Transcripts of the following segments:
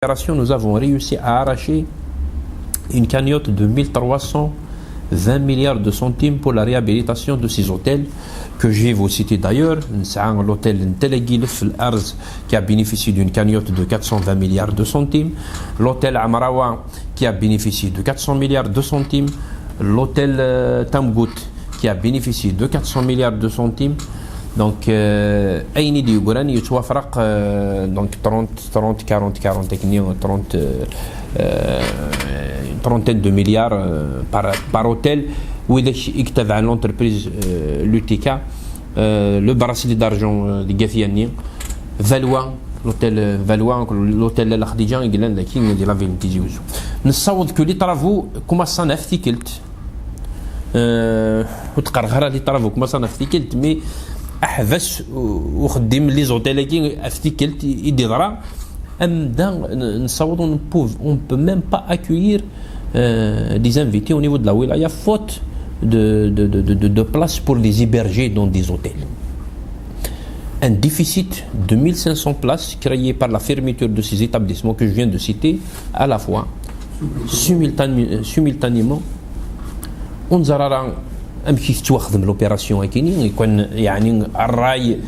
Nous avons réussi à arracher une cagnotte de 1320 milliards de centimes pour la réhabilitation de ces hôtels que je vais vous citer d'ailleurs. L'hôtel Ntelegilf Arz qui a bénéficié d'une cagnotte de 420 milliards de centimes, l'hôtel Amrawa qui a bénéficié de 400 milliards de centimes, l'hôtel Tamgout qui a bénéficié de 400 milliards de centimes. Donc أين دي يقولان يتوافرق donc 30 trentaine de milliards par hôtel وإذا يكتب عن l'entreprise Lutica le bracelet d'argent دي Gafiani Valois l'hôtel Valois l'hôtel الخديجة يقولان لكن دي لافيل تيجيوزو نصوت كل لي طرافو كما صنع افتكلت وتقرغر لي طرافو كما صنع افتكلت مي احبس وخدم لي زوتيل كي افتكلت يدي ضرا امدا نصوت on peut même pas accueillir des invités au niveau de la wilaya faute de place pour les héberger dans des hôtels. Un déficit de 1500 places créé par la fermeture de ces établissements que je viens de citer à la fois simultanément on زرارا كيف تواخذ لوبيراسيون كاينين يكون يعني الراي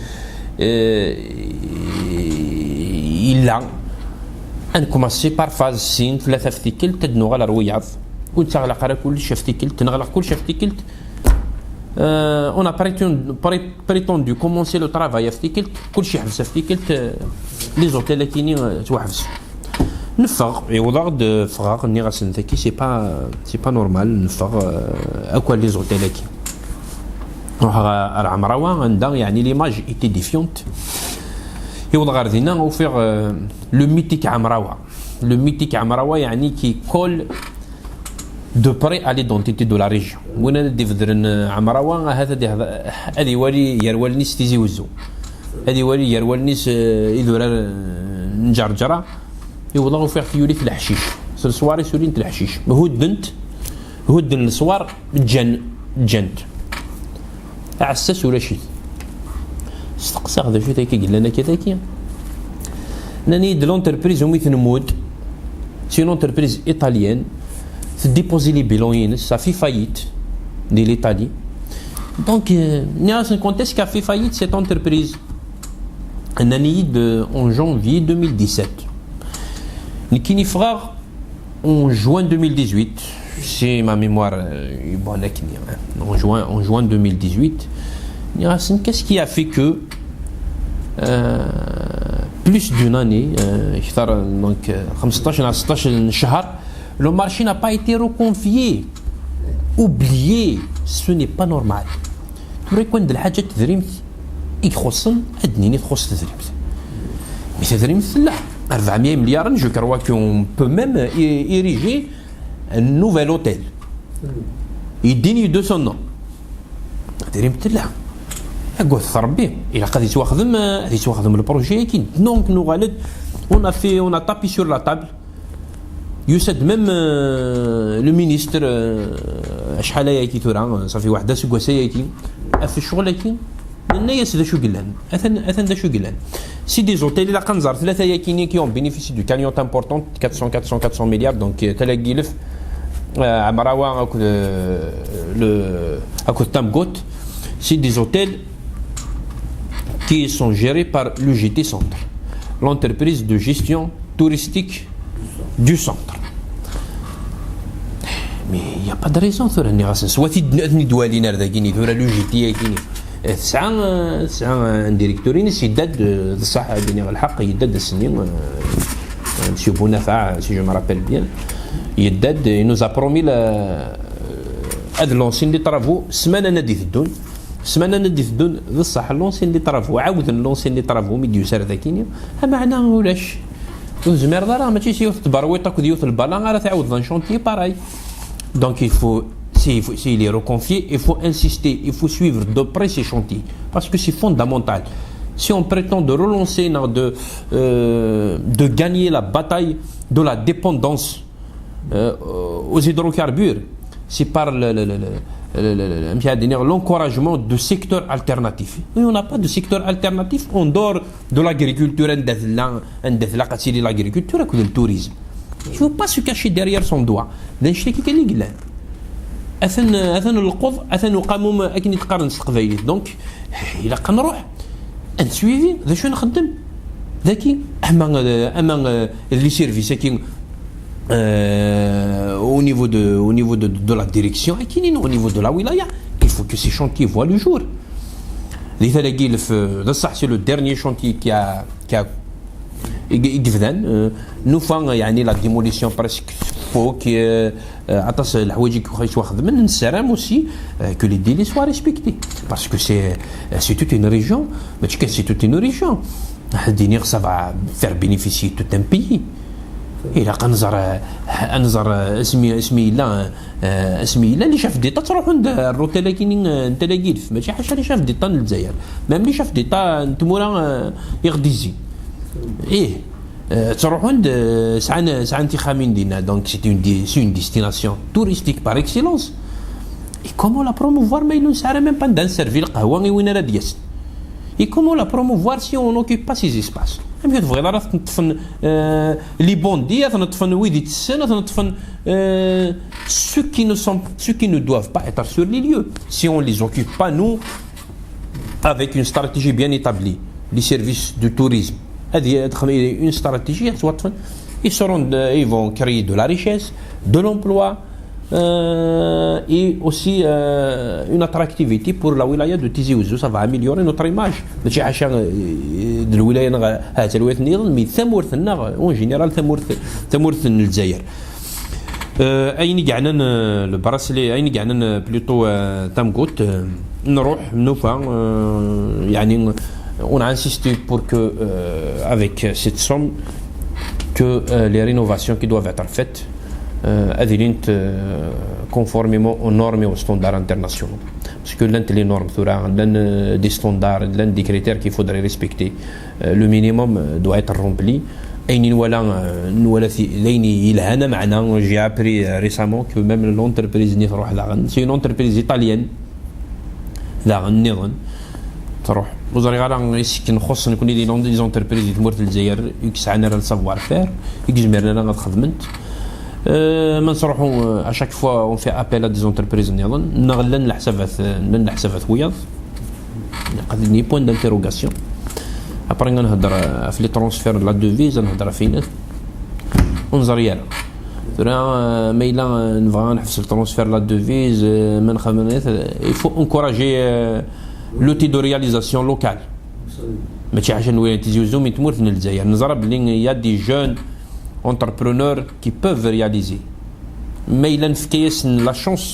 الا ان كوماسي بار فاز سين ثلاثه في تيكل تدنو على روياض وتغلق على كل شيء في تيكل تنغلق كل شيء في تيكل on a prétendu commencer le travail في تيكل كل شيء حبس في تيكل لي زوتيل كاينين توحبس نفغ يوضع د فغاغ ني غاسن تاكي سي با نورمال نفغ اكوا لي زوتيل كي روح العمراوه عندها يعني ليماج ايتي ديفيونت يوضع غاردينا وفيغ لو ميتيك عمراوه يعني كي كول دو بري على ليدونتيتي دو لا ريجيون وين ندي فدرن عمراوه هذه ولي يروالنيس تيزي وزو هذه ولي يروالنيس يدور نجرجره يوضعوا فيه يولي في الحشيش الصواري سولين الحشيش هودن الصوار جنت عساس ولا شيء استقصى هذا شو تاكي قال لنا كذاكي ناني دو لونتربريز وميث مود سي لونتربريز ايطاليان تديبوزي لي بيلون سا في فايت دي ليطالي دونك ناس كونتيس كا في فايت سيت انتربريز ناني en janvier 2017 Nikini Frère en juin 2018, si ma mémoire est bonne, en juin 2018, qu'est-ce qui a fait que plus d'une année, donc 15 شهر, le marché n'a pas été reconfié, oublié, ce n'est pas normal. توري كون الحاجة تدريمت يخصن أدنيني تخص تدريمت مي تدريمت لا 400 milliards, je crois qu'on peut même ériger un nouvel hôtel. Il digne de son nom. Il a le projet qui donc nous on a tapé sur la table. Même le ministre ça fait واحدة سكواسية في الشغل كي الناس ذا شو قلان أثن ذا شو قلان سي دي زوتيل إلا قنزر ثلاثة ياكيني كي ont bénéficié du cagnotte importante 400 milliards donc تلاقي لف عمراوة أكو تامغوت سي دي زوتيل qui sont gérés par l'UGT Centre l'entreprise de gestion touristique du centre mais il n'y a pas de raison soit تدني دوالينا ذاكيني ثورة l'UGT ياكيني ساعة ديريكتورين يداد صح بني الحق يداد السنين مسيو بونافع سي جو ما رابيل بيان يداد nous a promis هاد لونسين دي طرافو سمانه ندي الدون بصح لونسين دي طرافو عاود لونسين دي طرافو مي ديوسار ذاكيني معناه ولاش وزمير راه ماشي سيوث تبرويط اكو ديوث البالان راه تعاود دان شونتي باراي دونك s'il est reconfié, il faut insister, il faut suivre de près ces chantiers parce que c'est fondamental. Si on prétend de relancer, de gagner la bataille de la dépendance aux hydrocarbures, c'est par l'encouragement de secteurs alternatifs. Et on n'a pas de secteur alternatif en dehors de l'agriculture, l'agriculture et le tourisme. Il ne faut pas se cacher derrière son doigt. Donc, il a un suivi. Les services au niveau de la direction et au niveau de la wilaya, il faut que ces chantiers voient le jour. C'est le dernier chantier qui a nous faisons la démolition presque aussi que les délais soient respectés parce que c'est toute une région. C'est toute une région. Ça va faire bénéficier tout un pays. إلا أنظر اسمي لا اللي شاف ديتا تروح عند الروتيلا كاينين انت لاقيلف ماشي حاجه اللي شاف ديتا للجزائر مام اللي شاف ديتا نتمورا يغديزي تروح عند ساعه انتخامين دينا دونك سي اون ديستيناسيون توريستيك بار اكسيلونس اي كومون لا بروموفوار ما يلون ساعه ميم با ندان سيرفي القهوه غي وين راه دياس اي كومون لا بروموفوار سي اون اوكيب با سيز اسباس ملي تبغي راه تنطفن لي بوندي تنطفن ويدي السنه تنطفن ceux qui ne doivent pas être sur les lieux si on les occupe pas nous avec une stratégie bien établie les services de tourisme هذه une stratégie ils vont créer de la richesse de l'emploi et aussi une attractivité pour la wilaya de Tizi Ouzou. Ça va améliorer notre image. ماشي عشان الولايه هذا الولايات النظام مي ثمورثنا اون جينيرال ثمورث الجزائر. اين قعدنا البراسلي اين قعدنا بلوتو تامغوت نروح نوفا يعني on a insisté pour que avec cette somme que les rénovations qui doivent être faites conformément aux normes et aux standards internationaux. Parce que l'un des normes, l'un des standards, l'un des critères qu'il faudrait respecter, le minimum doit être rempli. J'ai appris récemment que même l'entreprise, c'est une entreprise italienne, vous allez voir ici qu'il y a des entreprises qui sont le savoir-faire, qui à chaque fois on fait appel à des entreprises نغلن الحسابات وياض قد point d'interrogation après نهضر في لي ترونسفير لا دوفيز نهضر فينا ونزريال ما إلا نبغى نحفظ الترونسفير لا دوفيز ما نخمم il faut encourager l'outil de réalisation local ماشي عشان وين تيجي وزوم تمر في الجزائر نزرب بلي يا دي جون entrepreneurs qui peuvent réaliser. Mais il a la chance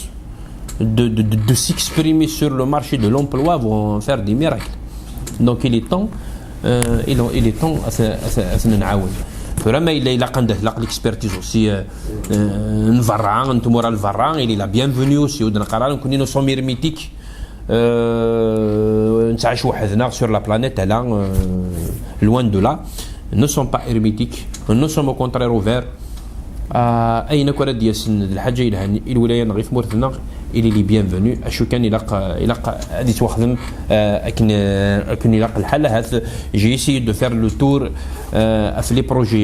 de s'exprimer sur le marché de l'emploi vont faire des miracles. Donc il est temps à نعاون. فلما إلا عنده l'expertise aussi نفرع نتمر الفرع il est la bienvenue aussi ودنا قرار نكون nous sommes hermétiques نتعايش وحدنا sur la planète là loin de là. Ne sont pas hermétiques, nous sommes au contraire ouverts à أي نكرة ديال الحاجة إلى الولاية نغيف مورثنا إلى لي بيانفونو أشو كان إلاق هادي توخدم أكن إلاق الحل هذا j'ai essayé de faire le tour في les projets